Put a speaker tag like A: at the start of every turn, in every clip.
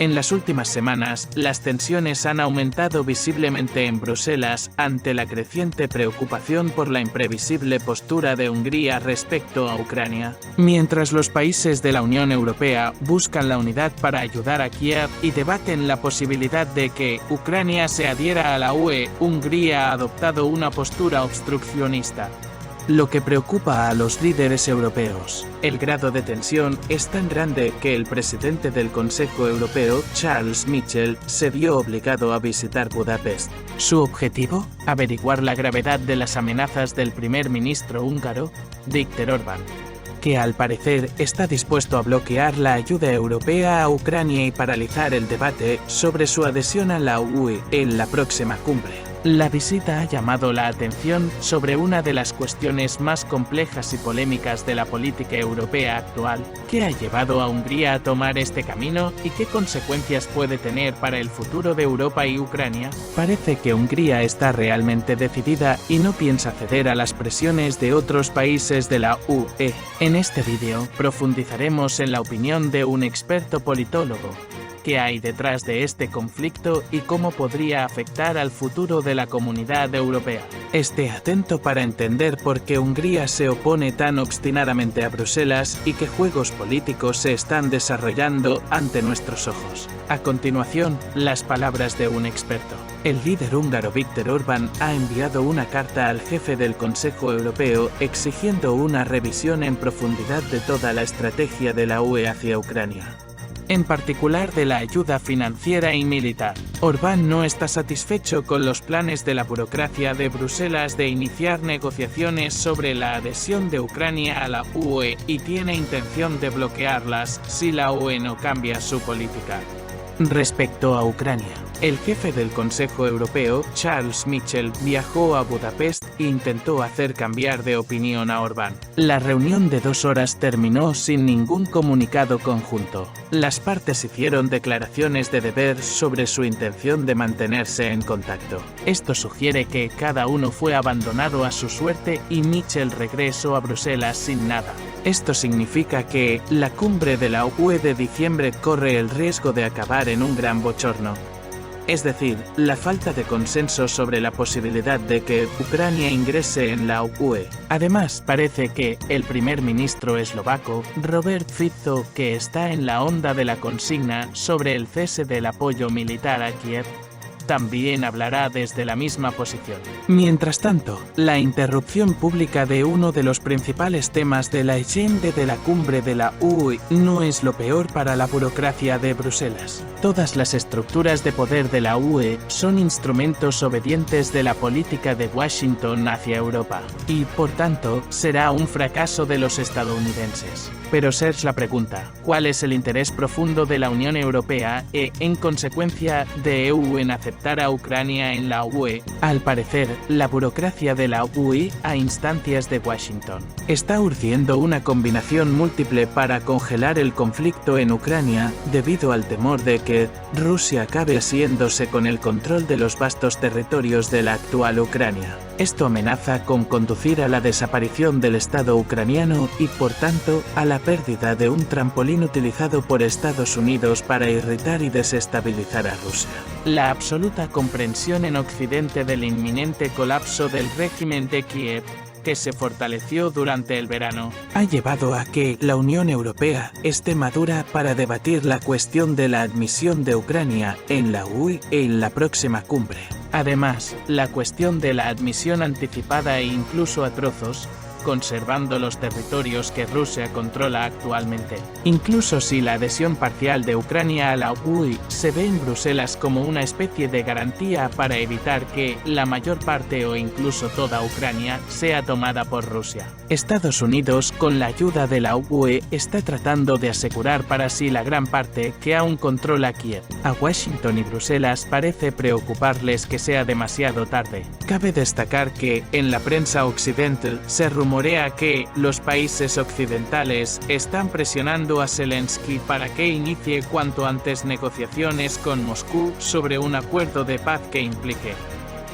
A: En las últimas semanas, las tensiones han aumentado visiblemente en Bruselas ante la creciente preocupación por la imprevisible postura de Hungría respecto a Ucrania. Mientras los países de la Unión Europea buscan la unidad para ayudar a Kiev y debaten la posibilidad de que Ucrania se adhiera a la UE, Hungría ha adoptado una postura obstruccionista. Lo que preocupa a los líderes europeos. El grado de tensión es tan grande que el presidente del Consejo Europeo, Charles Michel, se vio obligado a visitar Budapest. ¿Su objetivo? Averiguar la gravedad de las amenazas del primer ministro húngaro, Viktor Orbán, que al parecer está dispuesto a bloquear la ayuda europea a Ucrania y paralizar el debate sobre su adhesión a la UE en la próxima cumbre. La visita ha llamado la atención sobre una de las cuestiones más complejas y polémicas de la política europea actual. ¿Qué ha llevado a Hungría a tomar este camino y qué consecuencias puede tener para el futuro de Europa y Ucrania? Parece que Hungría está realmente decidida y no piensa ceder a las presiones de otros países de la UE. En este vídeo profundizaremos en la opinión de un experto politólogo. ¿Qué hay detrás de este conflicto y cómo podría afectar al futuro de la comunidad europea? Esté atento para entender por qué Hungría se opone tan obstinadamente a Bruselas y qué juegos políticos se están desarrollando ante nuestros ojos. A continuación, las palabras de un experto. El líder húngaro Viktor Orbán ha enviado una carta al jefe del Consejo Europeo exigiendo una revisión en profundidad de toda la estrategia de la UE hacia Ucrania, en particular de la ayuda financiera y militar. Orbán no está satisfecho con los planes de la burocracia de Bruselas de iniciar negociaciones sobre la adhesión de Ucrania a la UE y tiene intención de bloquearlas si la UE no cambia su política. Respecto a Ucrania, el jefe del Consejo Europeo, Charles Michel, viajó a Budapest e intentó hacer cambiar de opinión a Orbán. La reunión de 2 horas terminó sin ningún comunicado conjunto. Las partes hicieron declaraciones de deber sobre su intención de mantenerse en contacto. Esto sugiere que cada uno fue abandonado a su suerte y Michel regresó a Bruselas sin nada. Esto significa que la cumbre de la UE de diciembre corre el riesgo de acabar en un gran bochorno. Es decir, la falta de consenso sobre la posibilidad de que Ucrania ingrese en la UE. Además, parece que el primer ministro eslovaco, Robert Fico, que está en la onda de la consigna sobre el cese del apoyo militar a Kiev, también hablará desde la misma posición. Mientras tanto, la interrupción pública de uno de los principales temas de la agenda de la cumbre de la UE no es lo peor para la burocracia de Bruselas. Todas las estructuras de poder de la UE son instrumentos obedientes de la política de Washington hacia Europa, y por tanto, será un fracaso de los estadounidenses. Pero surge la pregunta, ¿cuál es el interés profundo de la Unión Europea e, en consecuencia, de EU en aceptar a Ucrania en la UE? Al parecer, la burocracia de la UE, a instancias de Washington, está urgiendo una combinación múltiple para congelar el conflicto en Ucrania, debido al temor de que Rusia acabe asiéndose con el control de los vastos territorios de la actual Ucrania. Esto amenaza con conducir a la desaparición del Estado ucraniano y, por tanto, a la pérdida de un trampolín utilizado por Estados Unidos para irritar y desestabilizar a Rusia. La absoluta comprensión en Occidente del inminente colapso del régimen de Kiev, que se fortaleció durante el verano, ha llevado a que la Unión Europea esté madura para debatir la cuestión de la admisión de Ucrania en la UE en la próxima cumbre. Además, la cuestión de la admisión anticipada e incluso a trozos, conservando los territorios que Rusia controla actualmente. Incluso si la adhesión parcial de Ucrania a la UE se ve en Bruselas como una especie de garantía para evitar que la mayor parte o incluso toda Ucrania sea tomada por Rusia. Estados Unidos, con la ayuda de la UE, está tratando de asegurar para sí la gran parte que aún controla Kiev. A Washington y Bruselas parece preocuparles que sea demasiado tarde. Cabe destacar que, en la prensa occidental, se rumorea que los países occidentales están presionando a Zelensky para que inicie cuanto antes negociaciones con Moscú sobre un acuerdo de paz que implique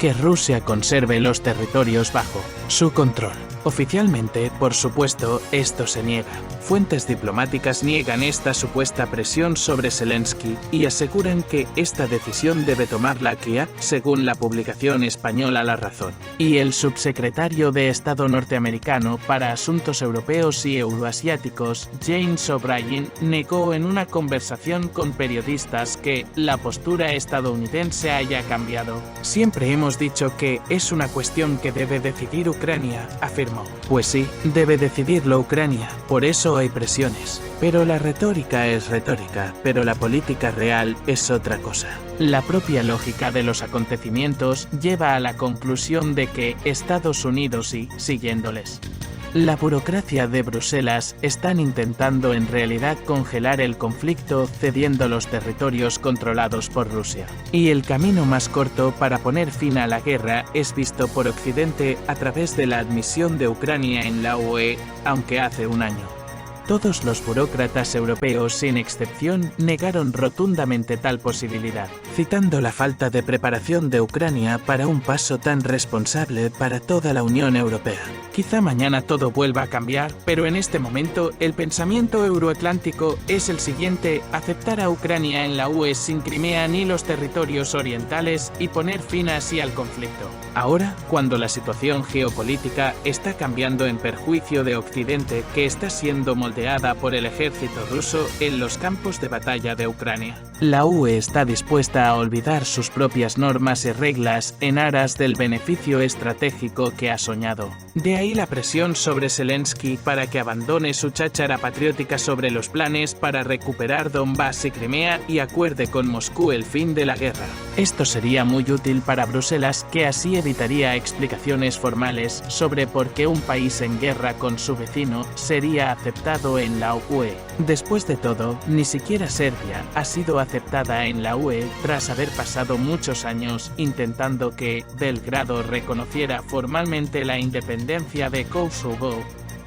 A: que Rusia conserve los territorios bajo su control. Oficialmente, por supuesto, esto se niega. Fuentes diplomáticas niegan esta supuesta presión sobre Zelensky y aseguran que esta decisión debe tomarla Kiev, según la publicación española La Razón. Y el subsecretario de Estado norteamericano para Asuntos Europeos y Euroasiáticos, James O'Brien, negó en una conversación con periodistas que la postura estadounidense haya cambiado. Siempre hemos dicho que es una cuestión que debe decidir Ucrania, afirmó. Pues sí, debe decidirlo Ucrania, por eso hay presiones. Pero la retórica es retórica, pero la política real es otra cosa. La propia lógica de los acontecimientos lleva a la conclusión de que Estados Unidos y, siguiéndoles, la burocracia de Bruselas están intentando en realidad congelar el conflicto cediendo los territorios controlados por Rusia. Y el camino más corto para poner fin a la guerra es visto por Occidente a través de la admisión de Ucrania en la UE, aunque hace un año. Todos los burócratas europeos, sin excepción, negaron rotundamente tal posibilidad, citando la falta de preparación de Ucrania para un paso tan responsable para toda la Unión Europea. Quizá mañana todo vuelva a cambiar, pero en este momento el pensamiento euroatlántico es el siguiente: aceptar a Ucrania en la UE sin Crimea ni los territorios orientales y poner fin así al conflicto. Ahora, cuando la situación geopolítica está cambiando en perjuicio de Occidente, que está siendo moldeada por el ejército ruso en los campos de batalla de Ucrania, la UE está dispuesta a olvidar sus propias normas y reglas en aras del beneficio estratégico que ha soñado. De ahí la presión sobre Zelensky para que abandone su cháchara patriótica sobre los planes para recuperar Donbass y Crimea y acuerde con Moscú el fin de la guerra. Esto sería muy útil para Bruselas, que así evitaría explicaciones formales sobre por qué un país en guerra con su vecino sería aceptado en la UE. Después de todo, ni siquiera Serbia ha sido aceptada en la UE tras haber pasado muchos años intentando que Belgrado reconociera formalmente la independencia de Kosovo,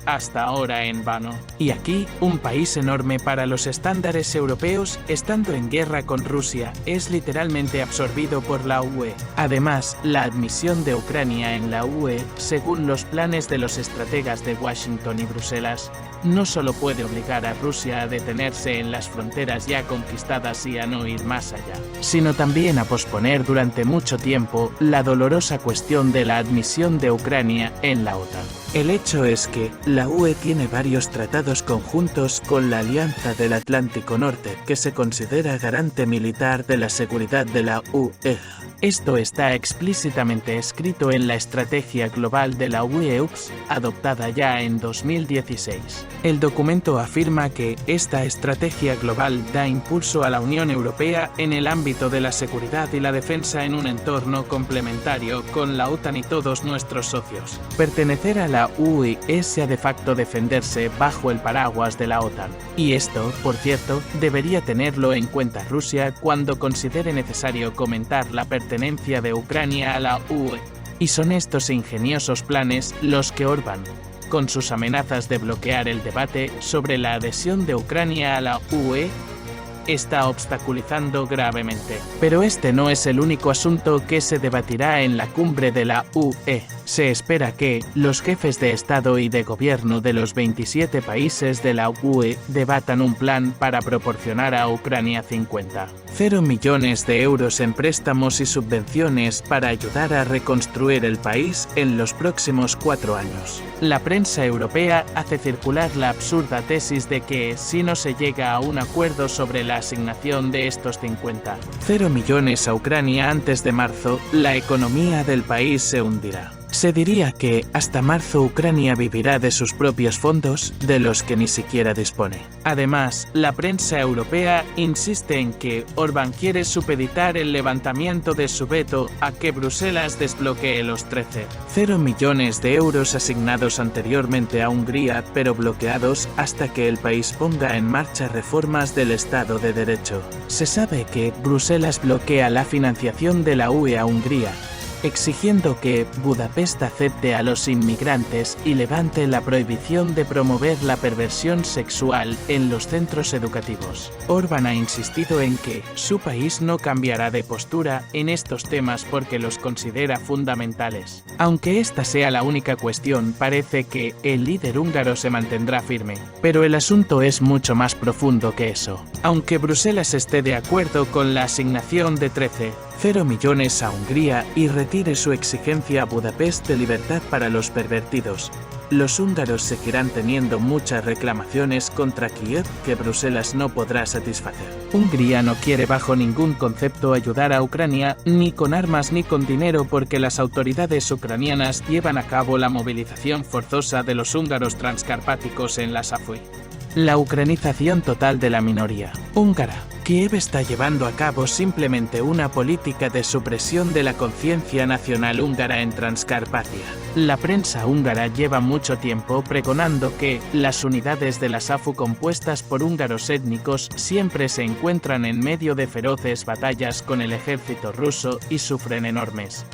A: hasta ahora en vano. Y aquí, un país enorme para los estándares europeos, estando en guerra con Rusia, es literalmente absorbido por la UE. Además, la admisión de Ucrania en la UE, según los planes de los estrategas de Washington y Bruselas, no solo puede obligar a Rusia a detenerse en las fronteras ya conquistadas y a no ir más allá, sino también a posponer durante mucho tiempo la dolorosa cuestión de la admisión de Ucrania en la OTAN. El hecho es que la UE tiene varios tratados conjuntos con la Alianza del Atlántico Norte, que se considera garante militar de la seguridad de la UE. Esto está explícitamente escrito en la Estrategia Global de la UE, adoptada ya en 2016. El documento afirma que esta estrategia global da impulso a la Unión Europea en el ámbito de la seguridad y la defensa en un entorno complementario con la OTAN y todos nuestros socios. Pertenecer a la UE es de facto defenderse bajo el paraguas de la OTAN. Y esto, por cierto, debería tenerlo en cuenta Rusia cuando considere necesario comentar la pertenencia de Ucrania a la UE. Y son estos ingeniosos planes los que Orbán, con sus amenazas de bloquear el debate sobre la adhesión de Ucrania a la UE, está obstaculizando gravemente. Pero este no es el único asunto que se debatirá en la cumbre de la UE. Se espera que los jefes de Estado y de Gobierno de los 27 países de la UE debatan un plan para proporcionar a Ucrania 50,0 millones de euros en préstamos y subvenciones para ayudar a reconstruir el país en los próximos 4 años. La prensa europea hace circular la absurda tesis de que, si no se llega a un acuerdo sobre la asignación de estos 50,0 millones a Ucrania antes de marzo, la economía del país se hundirá. Se diría que, hasta marzo, Ucrania vivirá de sus propios fondos, de los que ni siquiera dispone. Además, la prensa europea insiste en que Orbán quiere supeditar el levantamiento de su veto a que Bruselas desbloquee los 13,0 millones de euros asignados anteriormente a Hungría, pero bloqueados hasta que el país ponga en marcha reformas del Estado de Derecho. Se sabe que Bruselas bloquea la financiación de la UE a Hungría, exigiendo que Budapest acepte a los inmigrantes y levante la prohibición de promover la perversión sexual en los centros educativos. Orbán ha insistido en que su país no cambiará de postura en estos temas porque los considera fundamentales. Aunque esta sea la única cuestión, parece que el líder húngaro se mantendrá firme. Pero el asunto es mucho más profundo que eso. Aunque Bruselas esté de acuerdo con la asignación de 13,0 millones a Hungría y retire su exigencia a Budapest de libertad para los pervertidos, los húngaros seguirán teniendo muchas reclamaciones contra Kiev que Bruselas no podrá satisfacer. Hungría no quiere bajo ningún concepto ayudar a Ucrania, ni con armas ni con dinero, porque las autoridades ucranianas llevan a cabo la movilización forzosa de los húngaros transcarpáticos en la SAFUI. La ucranización total de la minoría húngara. Kiev está llevando a cabo simplemente una política de supresión de la conciencia nacional húngara en Transcarpatia. La prensa húngara lleva mucho tiempo pregonando que las unidades de la SAFU compuestas por húngaros étnicos siempre se encuentran en medio de feroces batallas con el ejército ruso y sufren enormes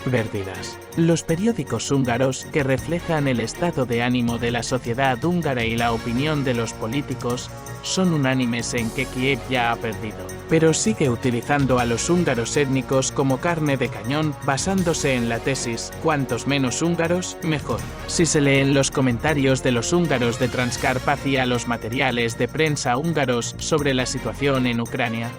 A: pérdidas. Los periódicos húngaros, que reflejan el estado de ánimo de la sociedad húngara y la opinión de los políticos, son unánimes en que Kiev ya ha perdido, pero sigue utilizando a los húngaros étnicos como carne de cañón, basándose en la tesis «cuantos menos húngaros, mejor». Si se leen los comentarios de los húngaros de Transcarpatia, los materiales de prensa húngaros sobre la situación en Ucrania,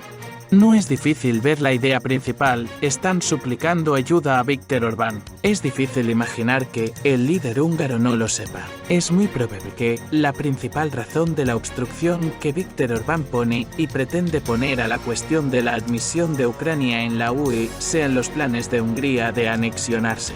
A: no es difícil ver la idea principal: están suplicando ayuda a Viktor Orbán. Es difícil imaginar que el líder húngaro no lo sepa. Es muy probable que la principal razón de la obstrucción que Viktor Orbán pone y pretende poner a la cuestión de la admisión de Ucrania en la UE sean los planes de Hungría de anexionarse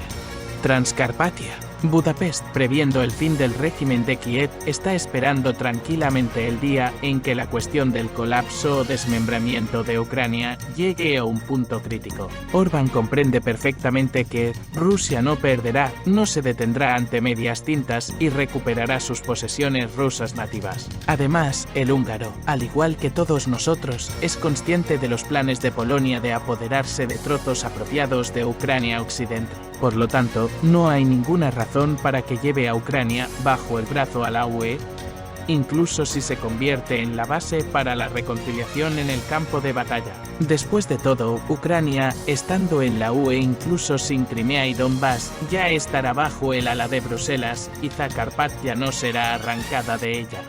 A: Transcarpatia. Budapest, previendo el fin del régimen de Kiev, está esperando tranquilamente el día en que la cuestión del colapso o desmembramiento de Ucrania llegue a un punto crítico. Orbán comprende perfectamente que Rusia no perderá, no se detendrá ante medias tintas y recuperará sus posesiones rusas nativas. Además, el húngaro, al igual que todos nosotros, es consciente de los planes de Polonia de apoderarse de trozos apropiados de Ucrania occidental. Por lo tanto, no hay ninguna razón para que lleve a Ucrania bajo el brazo a la UE, incluso si se convierte en la base para la reconciliación en el campo de batalla. Después de todo, Ucrania, estando en la UE incluso sin Crimea y Donbass, ya estará bajo el ala de Bruselas y Zakarpattia no será arrancada de ella.